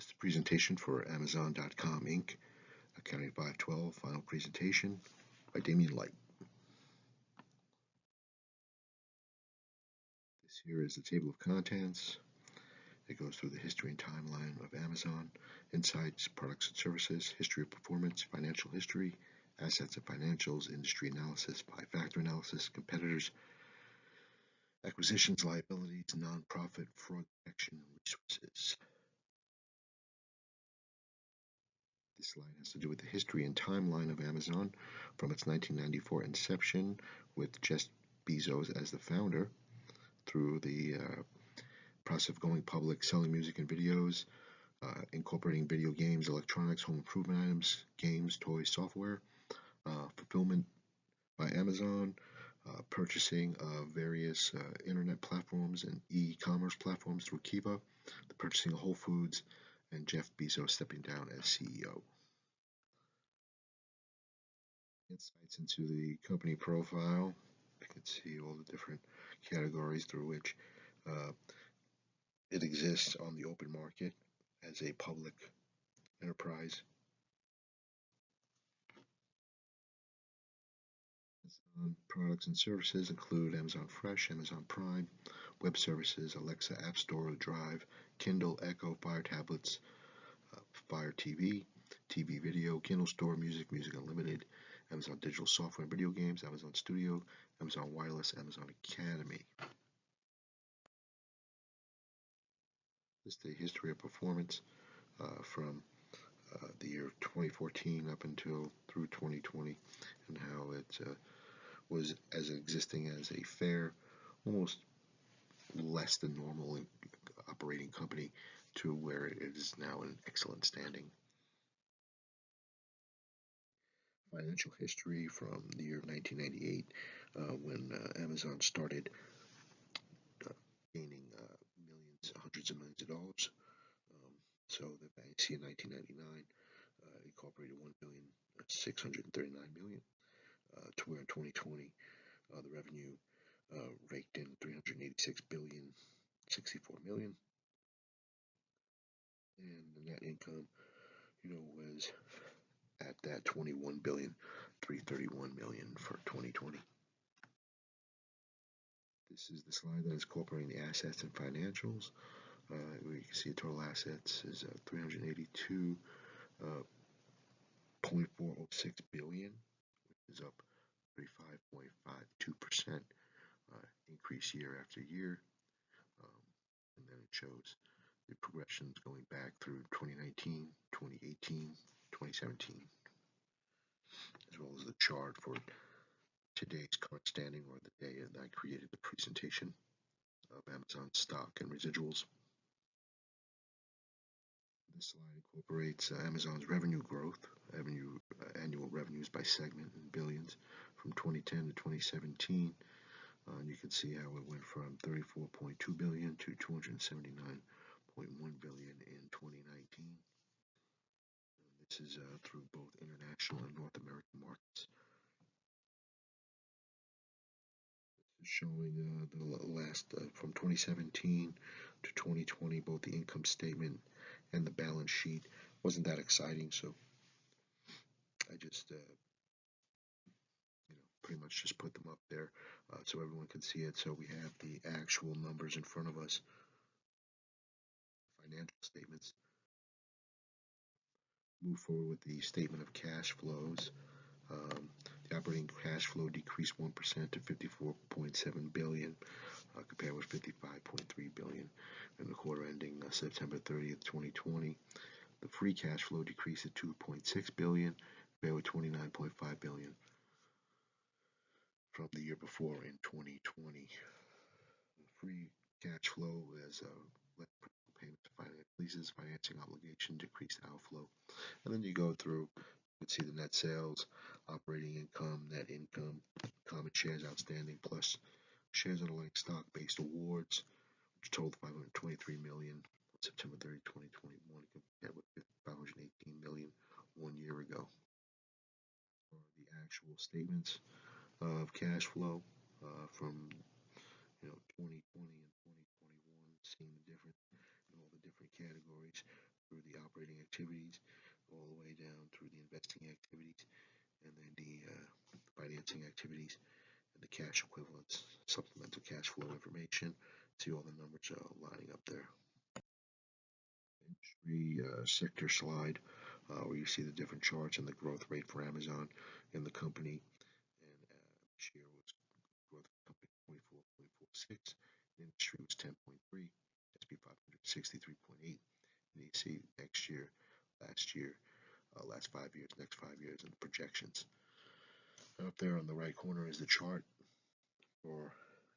This is the presentation for Amazon.com Inc. Accounting 512, final presentation by Damien Light. This here is the table of contents. It goes through the history and timeline of Amazon, insights, products and services, history of performance, financial history, assets and financials, industry analysis, by-factor analysis, competitors, acquisitions, liabilities, non-profit, fraud detection, resources. This slide has to do with the history and timeline of Amazon from its 1994 inception with Jeff Bezos as the founder through the process of going public, selling music and videos, incorporating video games, electronics, home improvement items, games, toys, software, fulfillment by Amazon, purchasing of various internet platforms and e-commerce platforms through Kiva, the purchasing of Whole Foods, and Jeff Bezos stepping down as CEO. Insights into the company profile. I can see all the different categories through which it exists on the open market as a public enterprise. Amazon products and services include Amazon Fresh, Amazon Prime, web services, Alexa, App Store, Drive, Kindle, Echo, Fire tablets, Fire TV, TV video, Kindle Store, Music Unlimited, Amazon Digital Software and Video Games, Amazon Studio, Amazon Wireless, Amazon Academy. This is the history of performance from the year 2014 up until through 2020, and how it was as existing as a fair, almost less than normal operating company to where it is now in excellent standing. Financial history from the year 1998 when Amazon started gaining millions, hundreds of millions of dollars. So the bank in 1999 incorporated $1,639,000,000 to where in 2020 the revenue raked in $386,064,000,000, and the net income, was at that $21,331,000,000 for 2020. This is the slide that is incorporating the assets and financials. Where you can see total assets is $382.406 billion, which is up 35.52% increase year after year. And then it shows the progressions going back through 2019, 2018, 2017, as well as the chart for today's current standing, or the day that I created the presentation of Amazon stock and residuals. This slide incorporates Amazon's revenue growth, annual revenues by segment in billions from 2010 to 2017. And you can see how it went from $34.2 billion to $279.1 billion in 2019. And this is through both international and North American markets. This is showing the last from 2017 to 2020, both the income statement and the balance sheet. Wasn't that exciting, so I just pretty much just put them up there so everyone can see it. So we have the actual numbers in front of us, financial statements. Move forward with the statement of cash flows. The operating cash flow decreased 1% to $54.7 billion, compared with $55.3 billion in the quarter ending September 30th, 2020. The free cash flow decreased to $2.6 billion, compared with $29.5 billion from the year before in 2020. The free cash flow is less principal payments to finance leases, financing obligation, decreased outflow. And then you go through, you can see the net sales, operating income, net income, common shares outstanding, plus shares underlying stock-based awards, which totaled 523 million on September 30, 2021, compared with 518 million 1 year ago. The actual statements of cash flow from 2020 and 2021, seeing the difference in all the different categories through the operating activities, all the way down through the investing activities, and then the financing activities, and the cash equivalents, supplemental cash flow information. See all the numbers lining up there. Industry sector slide, where you see the different charts and the growth rate for Amazon in the company. And this year was growth of the company 24.46. The industry was 10.3. S&P 500 63.8. And you see next year, last 5 years, next 5 years, and the projections. Up there on the right corner is the chart for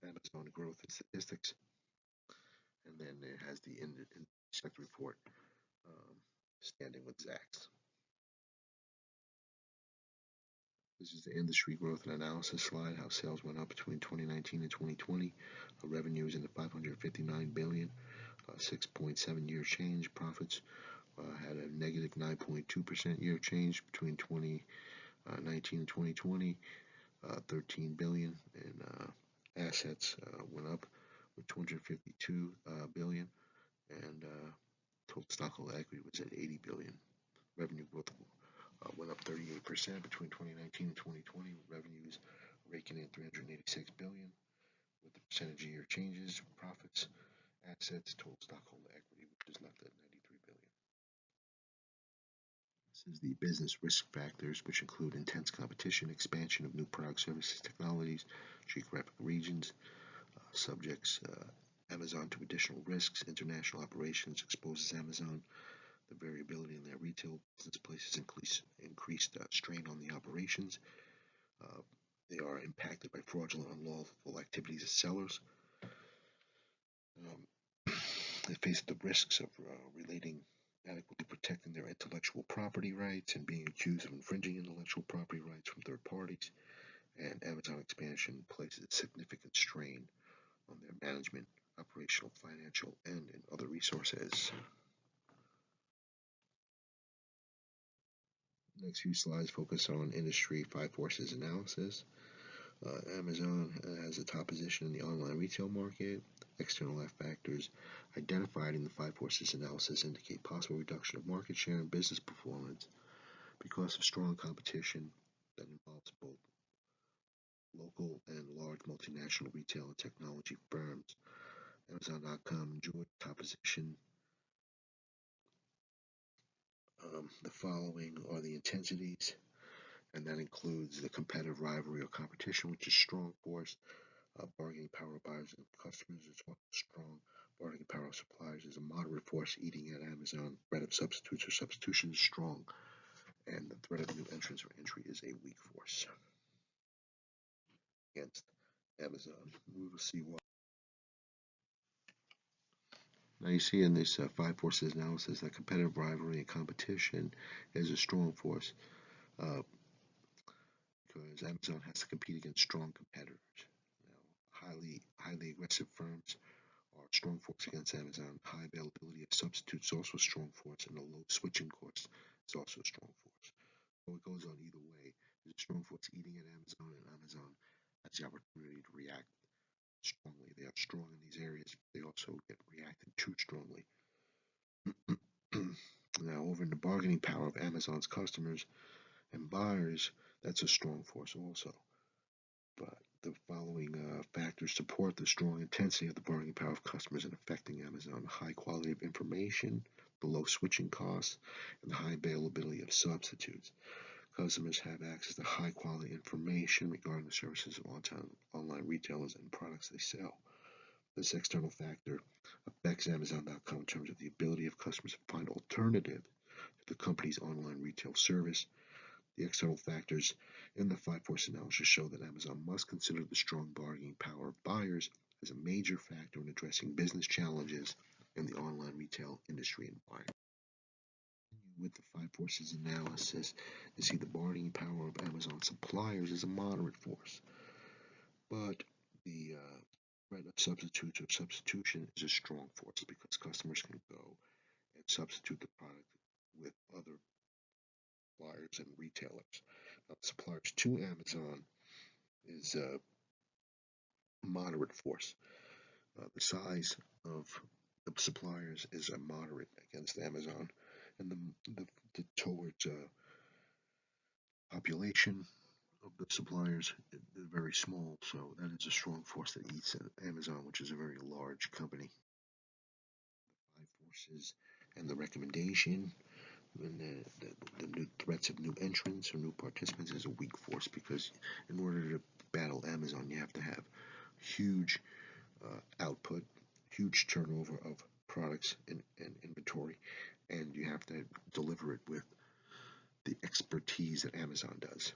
Amazon growth and statistics, and then it has the sector report standing with Zacks. This is the industry growth and analysis slide, how sales went up between 2019 and 2020. Revenue is in the $559 billion, 6.7 year change. Profits had a negative 9.2% year change between 2019 and 2020. 13 billion, and assets went up with 252 billion, and total stockholder equity was at 80 billion. Revenue growth went up 38% between 2019 and 2020. Revenues raking in 386 billion, with the percentage year changes. Profits, assets, total stockholder equity, which is left at 93 billion. This is the business risk factors, which include intense competition, expansion of new products, services, technologies, geographic regions, subjects Amazon to additional risks. International operations exposes Amazon. The variability in their retail business places increased strain on the operations. They are impacted by fraudulent, unlawful activities of sellers. They face the risks of adequately protecting their intellectual property rights and being accused of infringing intellectual property rights from third parties. And Amazon expansion places significant strain on their management, operational, financial, and in other resources. Next few slides focus on industry 5 forces analysis. Amazon has a top position in the online retail market. External factors identified in the 5 forces analysis indicate possible reduction of market share and business performance because of strong competition that involves both local and large multinational retail and technology firms. Amazon.com enjoyed top position. The following are the intensities, and that includes the competitive rivalry or competition, which is strong force. Bargaining power of buyers and customers is also strong. Bargaining power of suppliers is a moderate force eating at Amazon. Threat of substitutes or substitution is strong, and the threat of new entrants or entry is a weak force against Amazon. We will see why. Now you see in this 5 forces analysis that competitive rivalry and competition is a strong force because Amazon has to compete against strong competitors. Now, highly aggressive firms are a strong force against Amazon. High availability of substitutes is also a strong force, and a low switching cost is also a strong force. So it goes on either way. There's a strong force eating at Amazon, and Amazon has the opportunity to react strongly. They are strong in these areas. They also get reacted to strongly. Now, over in the bargaining power of Amazon's customers and buyers, that's a strong force also. But the following factors support the strong intensity of the bargaining power of customers in affecting Amazon: the high quality of information, the low switching costs, and the high availability of substitutes. Customers have access to high quality information regarding the services of online retailers and products they sell. This external factor affects Amazon.com in terms of the ability of customers to find alternative to the company's online retail service. The external factors in the 5 force analysis show that Amazon must consider the strong bargaining power of buyers as a major factor in addressing business challenges in the online retail industry environment. With the 5 forces analysis, you see the bargaining power of Amazon suppliers is a moderate force, but the threat of substitutes or substitution is a strong force because customers can go and substitute the product with other suppliers and retailers. Now, suppliers to Amazon is a moderate force. The size of the suppliers is a moderate against Amazon, and the towards population of the suppliers is very small, so that is a strong force that eats Amazon, which is a very large company. Five forces and the recommendation and the new threats of new entrants or new participants is a weak force, because in order to battle Amazon, you have to have huge output, huge turnover of products and inventory, and you have to deliver it with the expertise that Amazon does.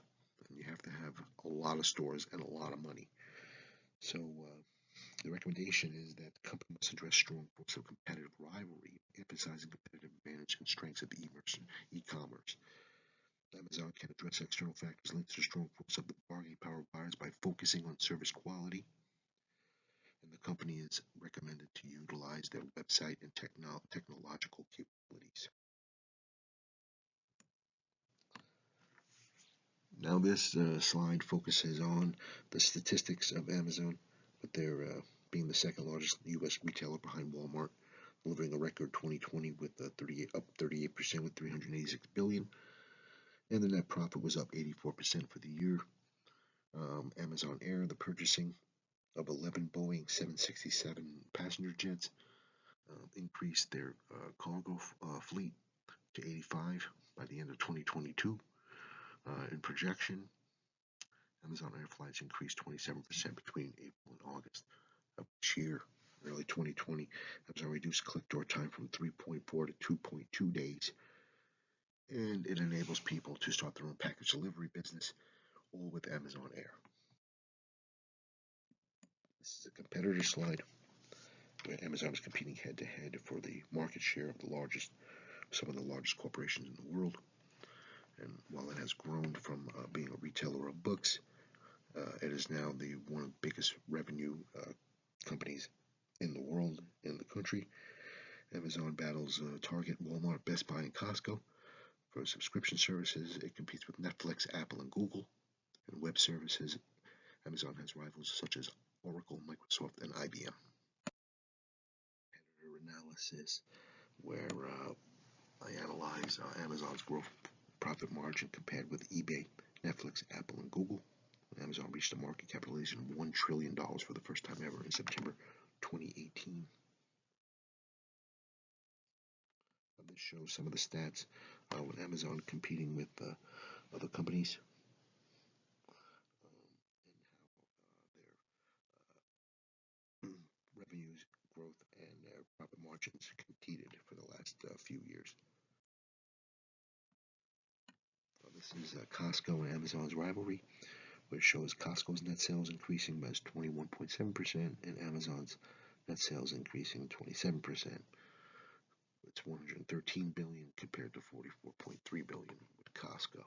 And you have to have a lot of stores and a lot of money. So the recommendation is that the company must address strong forms of competitive rivalry, emphasizing competitive advantage and strengths of e-commerce. Amazon can address external factors linked to the strong force of the bargaining power of buyers by focusing on service quality, and the company is recommended to utilize their website and technological capabilities. Now this slide focuses on the statistics of Amazon, with their being the second largest U.S. retailer behind Walmart, delivering a record 2020 with up 38% with $386 billion, and the net profit was up 84% for the year. Amazon Air, the purchasing of 11 Boeing 767 passenger jets, increased their cargo fleet to 85 by the end of 2022. In projection, Amazon Air flights increased 27% between April and August of this year. Early 2020, Amazon reduced click-door time from 3.4 to 2.2 days, and it enables people to start their own package delivery business, all with Amazon Air. This is a competitor slide where Amazon is competing head-to-head for the market share of some of the largest corporations in the world. And while it has grown from being a retailer of books, it is now one of the biggest revenue companies in the world, in the country. Amazon battles Target, Walmart, Best Buy, and Costco. For subscription services, it competes with Netflix, Apple, and Google. In web services, Amazon has rivals such as Oracle, Microsoft, and IBM. Competitor analysis, where I analyze Amazon's gross profit margin compared with eBay, Netflix, Apple, and Google. Amazon reached a market capitalization of $1 trillion for the first time ever in September 2018. This shows some of the stats with Amazon competing with other companies, and how their revenues, growth, and their profit margins competed for the last few years. This is Costco and Amazon's rivalry, which shows Costco's net sales increasing by 21.7% and Amazon's net sales increasing 27%. It's $113 billion compared to $44.3 billion with Costco.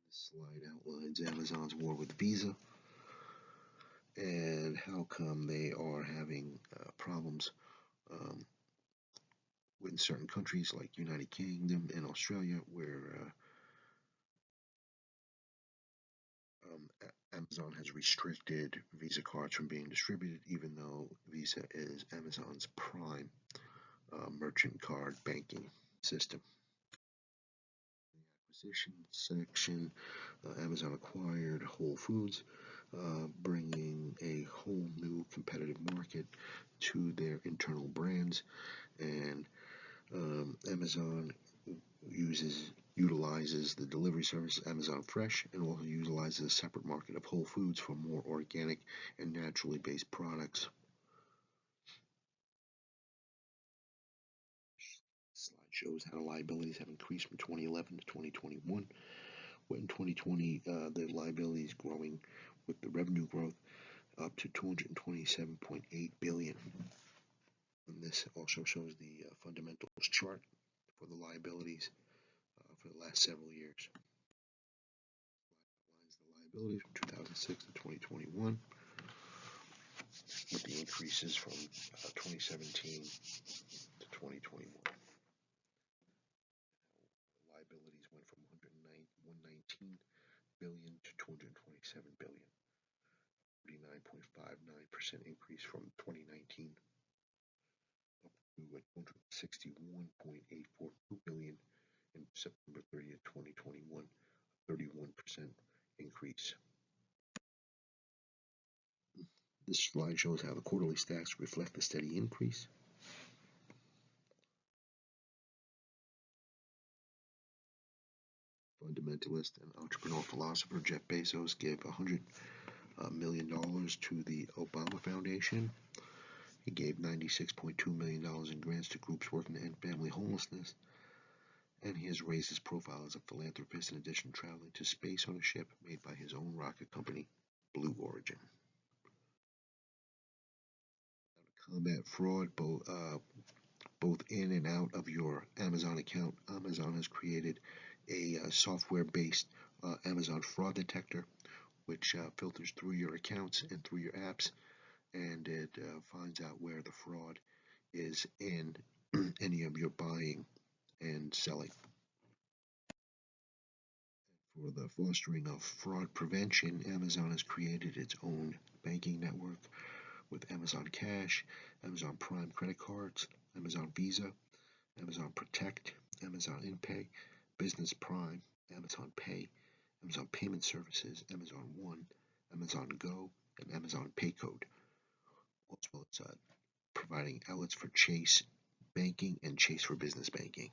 This slide outlines Amazon's war with Visa and how come they are having problems in certain countries like United Kingdom and Australia, where Amazon has restricted Visa cards from being distributed, even though Visa is Amazon's prime merchant card banking system. In the acquisition section, Amazon acquired Whole Foods, bringing a whole new competitive market to their internal brands, and Amazon utilizes the delivery service Amazon Fresh, and also utilizes a separate market of Whole Foods for more organic and naturally based products. This slide shows how the liabilities have increased from 2011 to 2021. When in 2020, the liabilities growing with the revenue growth up to $227.8 billion. And this also shows the fundamentals chart for the liabilities for the last several years. Outlines the liabilities from 2006 to 2021, with the increases from 2017 to 2021. Liabilities went from $119 billion to $227 billion. 39.59% increase from 2019, up to $261.842 billion in September 30th, 2021, a 31% increase. This slide shows how the quarterly stacks reflect the steady increase. Fundamentalist and entrepreneur philosopher Jeff Bezos gave $100 million to the Obama Foundation. He gave $96.2 million in grants to groups working to end family homelessness. And he has raised his profile as a philanthropist in addition to traveling to space on a ship made by his own rocket company, Blue Origin. Now to combat fraud, both in and out of your Amazon account, Amazon has created a software-based Amazon fraud detector, which filters through your accounts and through your apps, and it finds out where the fraud is in any of your buying and selling. For the fostering of fraud prevention, Amazon has created its own banking network with Amazon Cash, Amazon Prime credit cards, Amazon Visa, Amazon Protect, Amazon InPay, Business Prime, Amazon Pay, Amazon Payment Services, Amazon One, Amazon Go, and Amazon Paycode, as well as providing outlets for Chase Banking and Chase for Business Banking.